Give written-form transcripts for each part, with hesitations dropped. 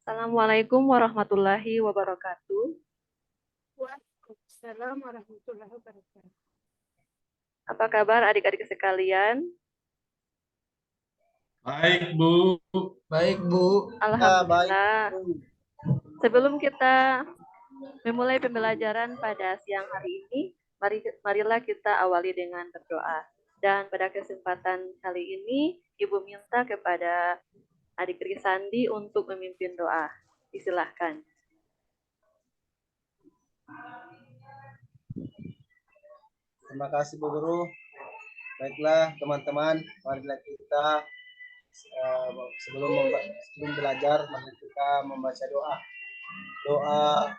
Assalamualaikum warahmatullahi wabarakatuh. Waalaikumsalam warahmatullahi wabarakatuh. Apa kabar adik-adik sekalian? Baik, Bu. Baik, Bu. Baik. Alhamdulillah. Sebelum kita memulai pembelajaran pada siang hari ini, marilah kita awali dengan berdoa. Dan pada kesempatan kali ini, Ibu minta kepada adik Risandi untuk memimpin doa. Disilahkan. Terima kasih, Bu Guru. Baiklah, teman-teman, marilah kita sebelum belajar, mari kita membaca doa. Doa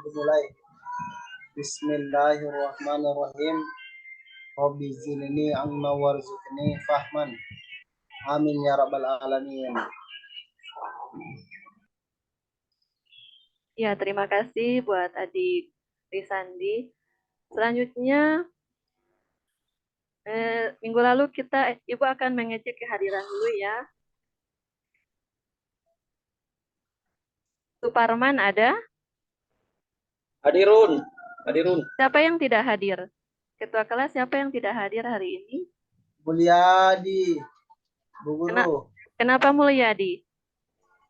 dimulai. Bismillahirrahmanirrahim. Rabbi zidni ilma warzuqni fahman. Amin ya rabbal alamin. Ya, terima kasih buat adik Risandi. Selanjutnya, minggu lalu Ibu akan mengecek kehadiran dulu ya. Suparman ada? Hadirun. Siapa yang tidak hadir? Ketua kelas siapa yang tidak hadir hari ini? Mulyadi, Bu Guru. Kenapa Mulyadi?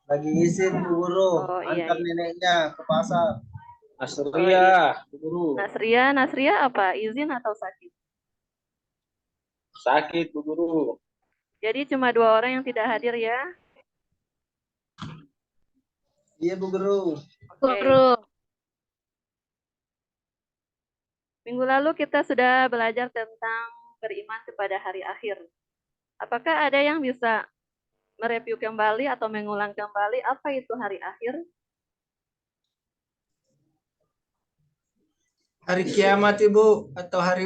Lagi izin, Bu Guru. Oh, iya, Antar iya. neneknya ke pasar. Nasria, Bu Guru. Nasria apa? Izin atau sakit? Sakit, Bu Guru. Jadi cuma 2 orang yang tidak hadir ya? Iya, Bu Guru. Oke. Minggu lalu kita sudah belajar tentang beriman kepada hari akhir. Apakah ada yang bisa mereview kembali atau mengulang kembali apa itu hari akhir? Hari kiamat, Ibu, atau hari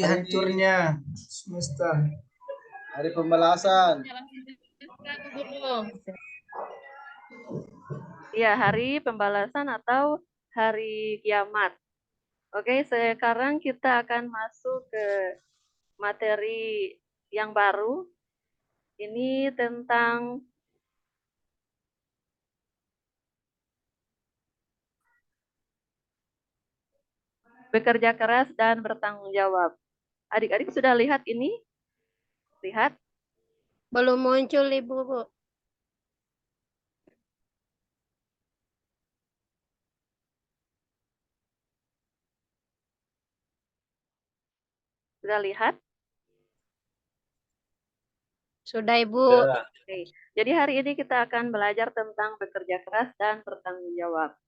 hancurnya semesta. Hari pembalasan. Ya, hari pembalasan atau hari kiamat. Oke, sekarang kita akan masuk ke materi yang baru. Ini tentang bekerja keras dan bertanggung jawab. Adik-adik sudah lihat ini? Lihat? Belum muncul, Ibu. Sudah lihat? Sudah, Ibu. Oke. Jadi hari ini kita akan belajar tentang bekerja keras dan bertanggung jawab.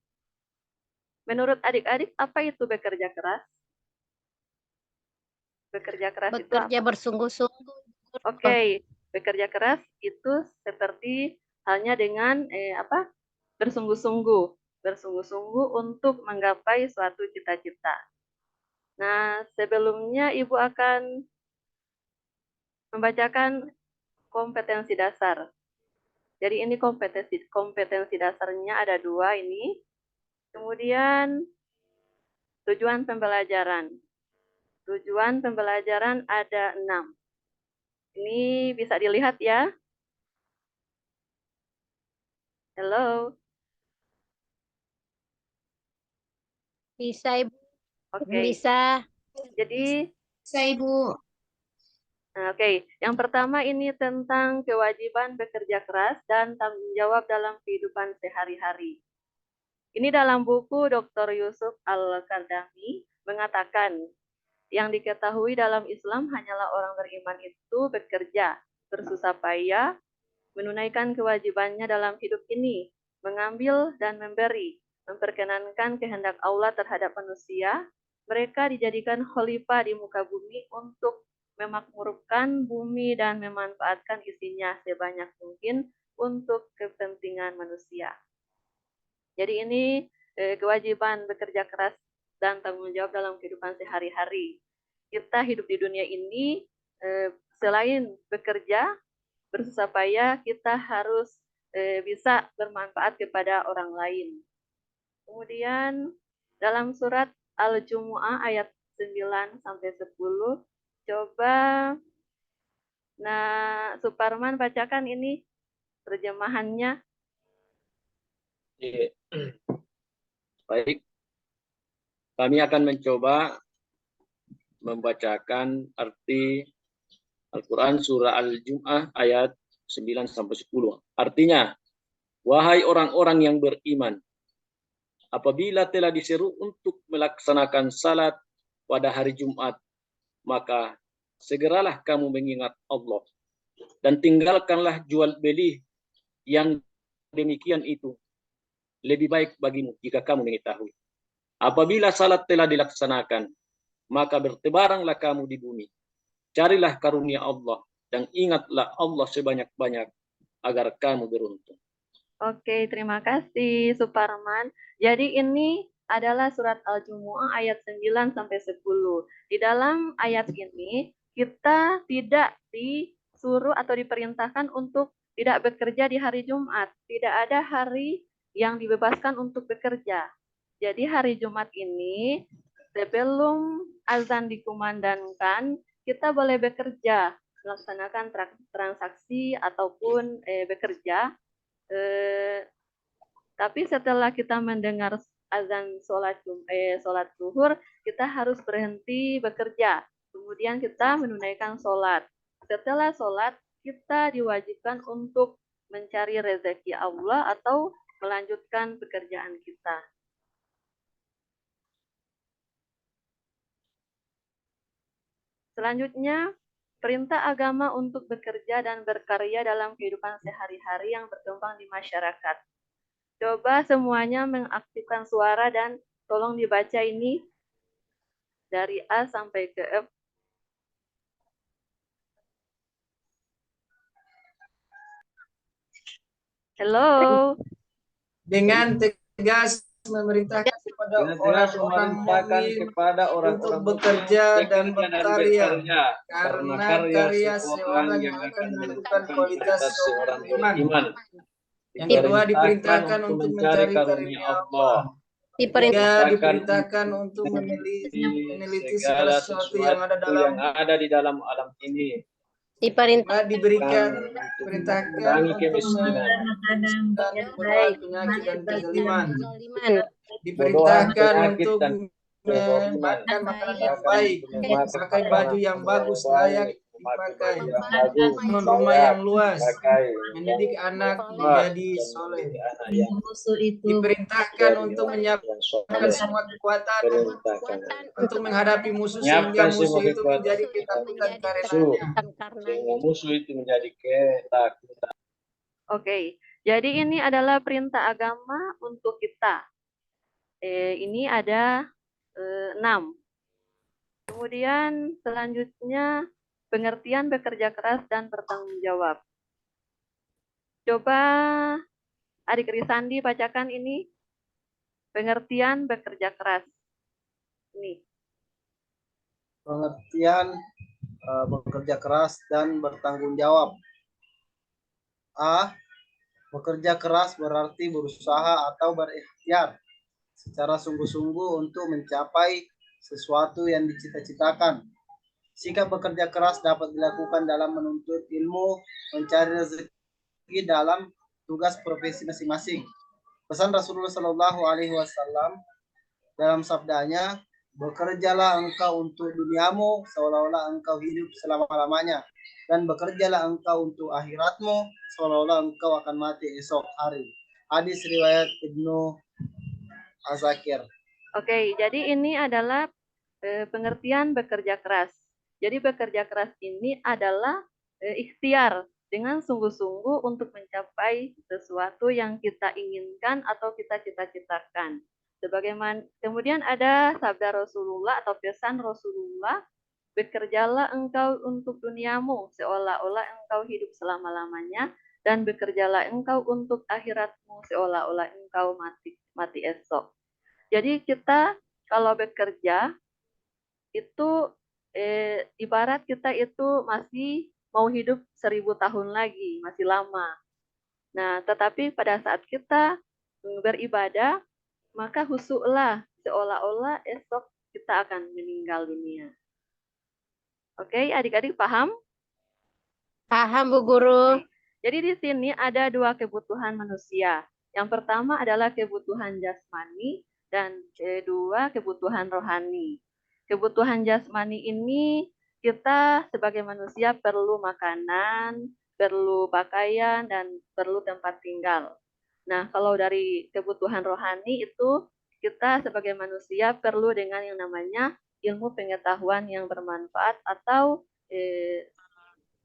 Menurut adik-adik, apa itu bekerja keras? Bekerja keras itu Bekerja apa? bersungguh-sungguh. Oke, bekerja keras itu seperti halnya dengan bersungguh-sungguh, bersungguh-sungguh untuk menggapai suatu cita-cita. Nah, sebelumnya Ibu akan membacakan kompetensi dasar. Jadi ini kompetensi dasarnya ada 2 ini. Kemudian tujuan pembelajaran. Tujuan pembelajaran ada 6. Ini bisa dilihat ya. Halo. Bisa, Ibu. Oke. Bisa. Jadi Bisa, Ibu. Oke, yang pertama ini tentang kewajiban bekerja keras dan tanggung jawab dalam kehidupan sehari-hari. Ini dalam buku Dr. Yusuf Al-Kardami mengatakan, yang diketahui dalam Islam hanyalah orang beriman itu bekerja, bersusah payah, menunaikan kewajibannya dalam hidup ini, mengambil dan memberi, memperkenankan kehendak Allah terhadap manusia. Mereka dijadikan khalifah di muka bumi untuk memakmurkan bumi dan memanfaatkan isinya sebanyak mungkin untuk kepentingan manusia. Jadi ini kewajiban bekerja keras dan tanggung jawab dalam kehidupan sehari-hari. Kita hidup di dunia ini selain bekerja, bersusah payah, kita harus bisa bermanfaat kepada orang lain. Kemudian dalam surat Al-Jumu'ah ayat 9 sampai 10, coba Suparman bacakan ini terjemahannya. Iya. Baik, kami akan mencoba membacakan arti Al-Quran surah Al-Jum'ah ayat 9 sampai 10. Artinya, wahai orang-orang yang beriman, apabila telah diseru untuk melaksanakan salat pada hari Jumat, maka segeralah kamu mengingat Allah dan tinggalkanlah jual beli yang demikian itu lebih baik bagimu jika kamu mengetahui. Apabila salat telah dilaksanakan, maka bertebaranglah kamu di bumi. Carilah karunia Allah dan ingatlah Allah sebanyak-banyak agar kamu beruntung. Oke, terima kasih Suparman. Jadi ini adalah surat Al-Jumu'ah ayat 9 sampai 10. Di dalam ayat ini kita tidak disuruh atau diperintahkan untuk tidak bekerja di hari Jumat. Tidak ada hari yang dibebaskan untuk bekerja. Jadi hari Jumat ini sebelum azan dikumandangkan, kita boleh bekerja, melaksanakan transaksi ataupun bekerja. Tapi setelah kita mendengar azan sholat zuhur, kita harus berhenti bekerja. Kemudian kita menunaikan sholat. Setelah sholat, kita diwajibkan untuk mencari rezeki Allah atau melanjutkan pekerjaan kita. Selanjutnya, perintah agama untuk bekerja dan berkarya dalam kehidupan sehari-hari yang berkembang di masyarakat. Coba semuanya mengaktifkan suara dan tolong dibaca ini dari A sampai ke F. Halo. Dengan tegas memerintahkan kepada orang-orang mukmin untuk bekerja dan berkarya karena karya seorang yang akan menentukan kualitas seorang beriman. Yang kedua diperintahkan untuk mencari karunia Allah. Tiga diperintahkan untuk meneliti segala sesuatu yang ada di dalam alam ini. diberikan perintahkan untuk menghilangkan berbagai penyakit dan kezaliman. Diperintahkan untuk memakan makanan yang baik, pakai baju yang bagus layak dipakai, bangun rumah yang luas, mendidik anak menjadi soleh. Diperintahkan untuk menyiapkan semua kekuatan untuk menghadapi musuh sehingga musuh itu menjadi ketakutan Sehingga musuh itu menjadi ketakutan. Oke, jadi ini adalah perintah agama untuk kita. Ini ada 6. Kemudian selanjutnya pengertian bekerja keras dan bertanggung jawab. Coba Adik Risandi bacakan ini pengertian bekerja keras. Ini. Pengertian bekerja keras dan bertanggung jawab. A. Bekerja keras berarti berusaha atau berikhtiar secara sungguh-sungguh untuk mencapai sesuatu yang dicita-citakan. Sikap bekerja keras dapat dilakukan dalam menuntut ilmu, mencari rezeki dalam tugas profesi masing-masing. Pesan Rasulullah Shallallahu Alaihi Wasallam dalam sabdanya, bekerjalah engkau untuk duniamu seolah-olah engkau hidup selama-lamanya, dan bekerjalah engkau untuk akhiratmu seolah-olah engkau akan mati esok hari. Hadis riwayat Ibnu Asakir. Oke, jadi ini adalah pengertian bekerja keras. Jadi bekerja keras ini adalah ikhtiar dengan sungguh-sungguh untuk mencapai sesuatu yang kita inginkan atau kita cita-citakan. Sebagaimana kemudian ada sabda Rasulullah atau pesan Rasulullah, bekerjalah engkau untuk duniamu seolah-olah engkau hidup selama-lamanya, dan bekerjalah engkau untuk akhiratmu seolah-olah engkau mati esok. Jadi kita kalau bekerja itu ibarat kita itu masih mau hidup 1000 tahun lagi, masih lama. Nah, tetapi pada saat kita beribadah, maka husuklah seolah-olah esok kita akan meninggal dunia. Oke, adik-adik paham? Paham Bu Guru. Jadi di sini ada 2 kebutuhan manusia. Yang pertama adalah kebutuhan jasmani dan kedua kebutuhan rohani. Kebutuhan jasmani ini kita sebagai manusia perlu makanan, perlu pakaian, dan perlu tempat tinggal. Nah, kalau dari kebutuhan rohani itu kita sebagai manusia perlu dengan yang namanya ilmu pengetahuan yang bermanfaat atau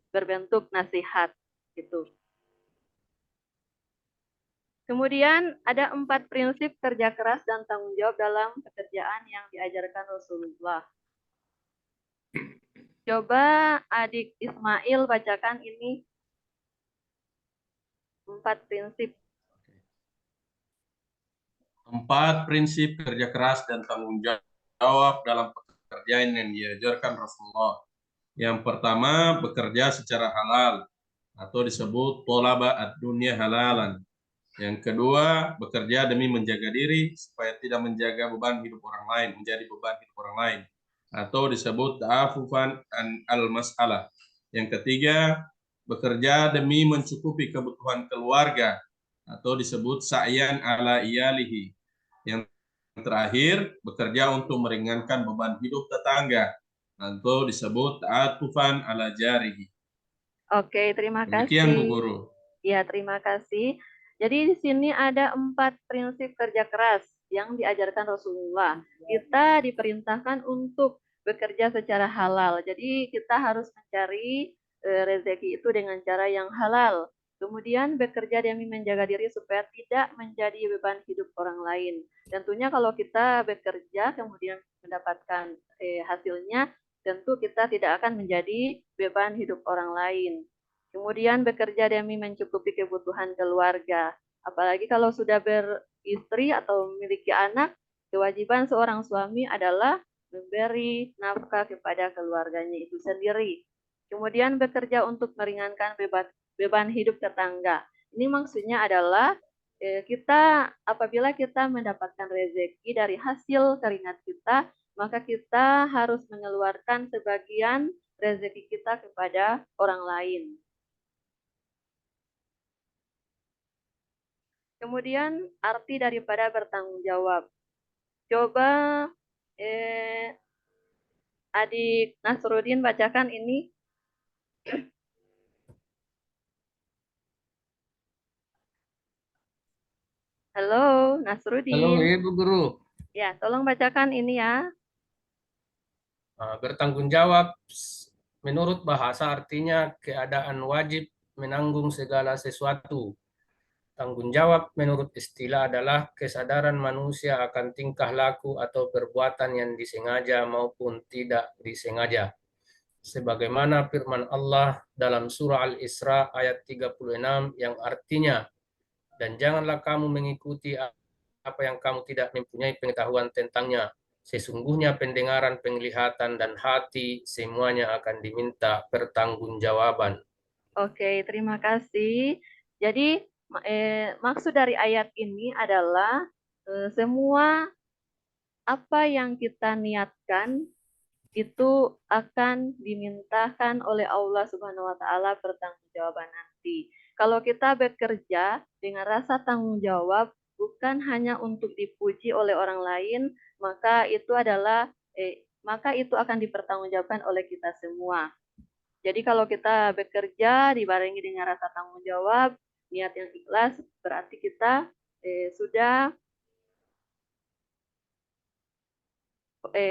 berbentuk nasihat gitu. Kemudian ada 4 prinsip kerja keras dan tanggung jawab dalam pekerjaan yang diajarkan Rasulullah. Coba adik Ismail bacakan ini 4 prinsip. 4 prinsip kerja keras dan tanggung jawab dalam pekerjaan yang diajarkan Rasulullah. Yang pertama, bekerja secara halal atau disebut tolaba ad-dunya halalan. Yang kedua, bekerja demi menjaga diri supaya tidak menjaga beban hidup orang lain, menjadi beban hidup orang lain, atau disebut ta'afufan al-mas'alah. Yang ketiga, bekerja demi mencukupi kebutuhan keluarga atau disebut sa'yan ala iyalihi. Yang terakhir, bekerja untuk meringankan beban hidup tetangga atau disebut ta'atufan ala jarihi. Oke, terima kasih. Demikian Bu Guru. Ya, terima kasih. Jadi di sini ada 4 prinsip kerja keras yang diajarkan Rasulullah. Kita diperintahkan untuk bekerja secara halal. Jadi kita harus mencari rezeki itu dengan cara yang halal. Kemudian bekerja demi menjaga diri supaya tidak menjadi beban hidup orang lain. Tentunya kalau kita bekerja kemudian mendapatkan hasilnya, tentu kita tidak akan menjadi beban hidup orang lain. Kemudian bekerja demi mencukupi kebutuhan keluarga. Apalagi kalau sudah beristri atau memiliki anak, kewajiban seorang suami adalah memberi nafkah kepada keluarganya itu sendiri. Kemudian bekerja untuk meringankan beban hidup tetangga. Ini maksudnya adalah kita apabila kita mendapatkan rezeki dari hasil keringat kita, maka kita harus mengeluarkan sebagian rezeki kita kepada orang lain. Kemudian arti daripada bertanggung jawab. Coba adik Nasruddin bacakan ini. Halo, Nasruddin. Halo, Ibu Guru. Ya, tolong bacakan ini ya. Bertanggung jawab menurut bahasa artinya keadaan wajib menanggung segala sesuatu. Tanggung jawab menurut istilah adalah kesadaran manusia akan tingkah laku atau perbuatan yang disengaja maupun tidak disengaja. Sebagaimana firman Allah dalam surah Al-Isra ayat 36 yang artinya, dan janganlah kamu mengikuti apa yang kamu tidak mempunyai pengetahuan tentangnya. Sesungguhnya pendengaran, penglihatan, dan hati semuanya akan diminta pertanggungjawaban. Oke, terima kasih. Jadi maksud dari ayat ini adalah semua apa yang kita niatkan itu akan dimintakan oleh Allah Subhanahu wa taala pertanggungjawaban nanti. Kalau kita bekerja dengan rasa tanggung jawab bukan hanya untuk dipuji oleh orang lain, maka itu akan dipertanggungjawabkan oleh kita semua. Jadi kalau kita bekerja dibarengi dengan rasa tanggung jawab, niat yang ikhlas, berarti kita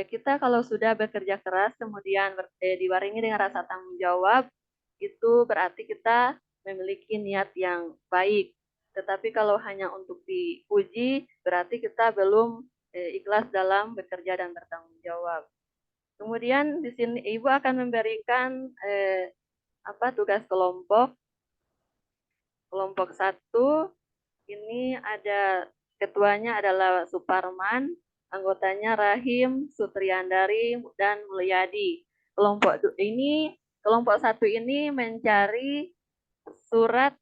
kita kalau sudah bekerja keras kemudian dibarengi dengan rasa tanggung jawab, itu berarti kita memiliki niat yang baik. Tetapi kalau hanya untuk dipuji, berarti kita belum ikhlas dalam bekerja dan bertanggung jawab. Kemudian di sini Ibu akan memberikan tugas kelompok. Kelompok 1 ini ada ketuanya adalah Suparman, anggotanya Rahim, Sutriandari, dan Mulyadi. Kelompok 1 ini mencari surat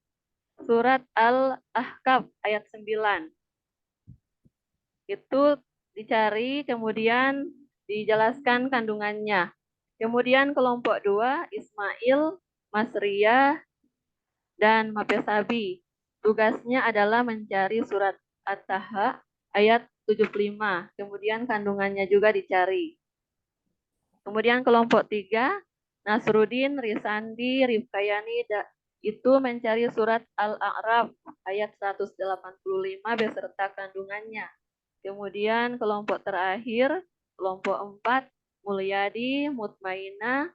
Al-Ahqaf ayat 9. Itu dicari kemudian dijelaskan kandungannya. Kemudian kelompok 2, Ismail, Masriyah, dan Mapesabi. tugasnya adalah mencari surat At-Taha ayat 75. Kemudian kandungannya juga dicari. Kemudian kelompok 3, Nasruddin, Risandi, Rifkayani, itu mencari surat Al-A'raf ayat 185 beserta kandungannya. Kemudian kelompok terakhir, kelompok 4, Mulyadi, Mutmainah,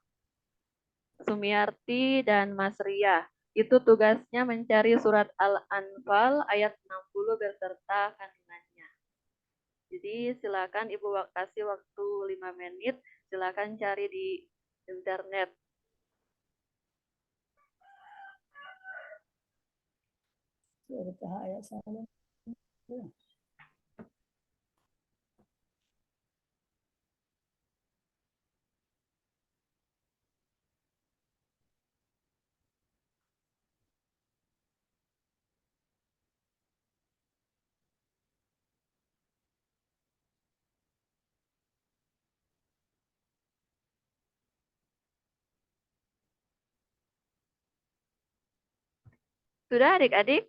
Sumiarti, dan Mas Ria. Itu tugasnya mencari surat Al-Anfal ayat 60 beserta kandungannya. Jadi silakan Ibu kasih waktu 5 menit, silakan cari di internet. Sudah adik-adik?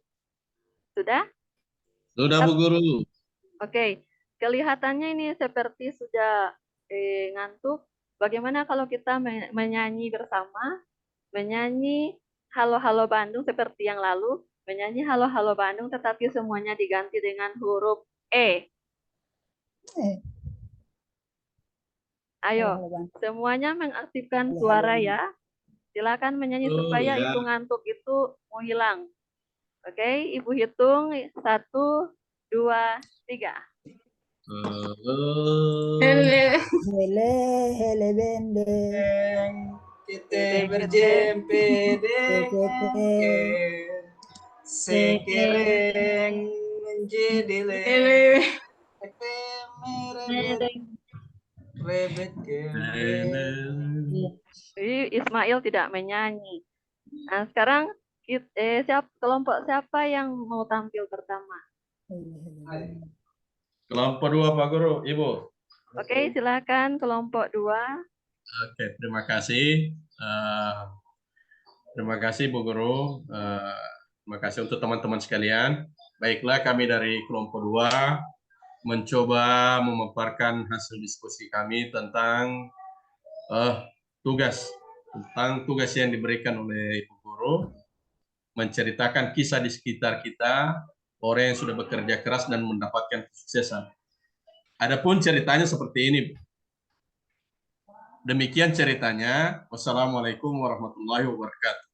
Sudah? Sudah Bu Guru. Oke, kelihatannya ini seperti sudah ngantuk. Bagaimana kalau kita menyanyi bersama? Menyanyi Halo Halo Bandung seperti yang lalu. Menyanyi Halo Halo Bandung tetapi semuanya diganti dengan huruf E. Ayo, semuanya mengaktifkan suara ya. Silakan menyanyi supaya ya. itu ngantuk itu mau hilang. Oke, Ibu hitung 1, 2, 3. Hele bendeng, Kita berjempe dengker, sekereng menjadi lele, rebet Jadi Ismail tidak menyanyi. Nah, sekarang kelompok siapa yang mau tampil pertama? Kelompok 2 Pak Guru, Ibu. Oke, silakan kelompok 2. Oke, terima kasih. Terima kasih Bu Guru. Terima kasih untuk teman-teman sekalian. Baiklah, kami dari kelompok 2 mencoba memaparkan hasil diskusi kami tentang tugas yang diberikan oleh Ibu Guru, menceritakan kisah di sekitar kita, orang yang sudah bekerja keras dan mendapatkan kesuksesan. Adapun ceritanya seperti ini. Demikian ceritanya. Wassalamualaikum warahmatullahi wabarakatuh.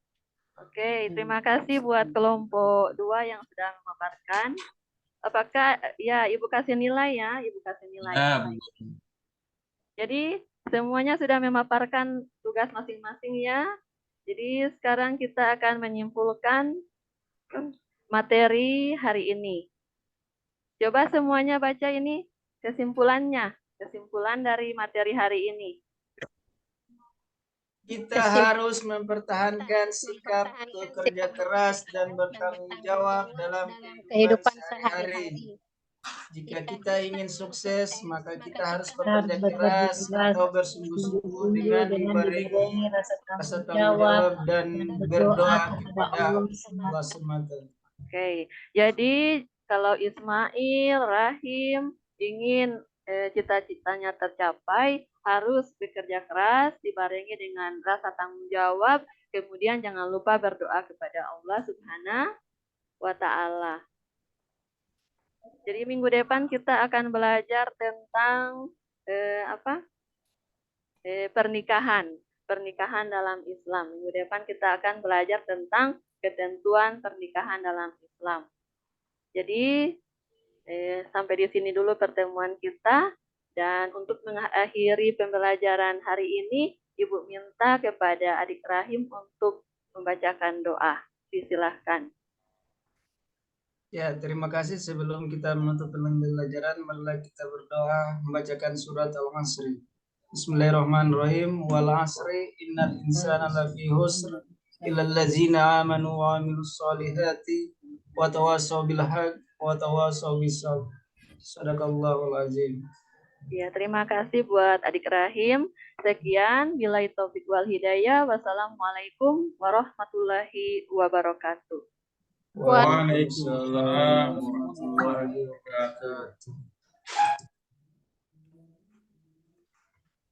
Oke, terima kasih buat kelompok 2 yang sudah memaparkan. Apakah ya Ibu kasih nilai ya, Ibu kasih nilai. Ya, Jadi semuanya sudah memaparkan tugas masing-masing ya. Jadi sekarang kita akan menyimpulkan materi hari ini. Coba semuanya baca ini kesimpulannya, kesimpulan dari materi hari ini. Kita harus mempertahankan sikap bekerja keras dan bertanggung jawab dalam kehidupan sehari-hari. Jika kita ingin sukses, maka kita harus bekerja keras atau bersungguh-sungguh dengan dibarengi rasa tanggung jawab dan berdoa kepada Allah semata. Oke, jadi kalau Ismail, Rahim ingin cita-citanya tercapai, harus bekerja keras dibarengi dengan rasa tanggung jawab, kemudian jangan lupa berdoa kepada Allah Subhanahu wa Ta'ala. Jadi minggu depan kita akan belajar tentang pernikahan dalam Islam. Minggu depan kita akan belajar tentang ketentuan pernikahan dalam Islam. Jadi sampai di sini dulu pertemuan kita, dan untuk mengakhiri pembelajaran hari ini, Ibu minta kepada adik Rahim untuk membacakan doa. Disilahkan. Ya, terima kasih. Sebelum kita menutup pembelajaran, marilah kita berdoa membacakan surat Al-Asr. Bismillahirrahmanirrahim. Wal 'asri innal insana lafi khusr illa allazina amanu wa 'amilus solihati wa tawassaw bil haqq wa tawassaw bis sabr. Shadaqallahul azim. Ya, terima kasih buat adik Rahim. Sekian, billahi taufik wal hidayah. Wassalamualaikum warahmatullahi wabarakatuh. Waalaikumsalam warahmatullahi wabarakatuh.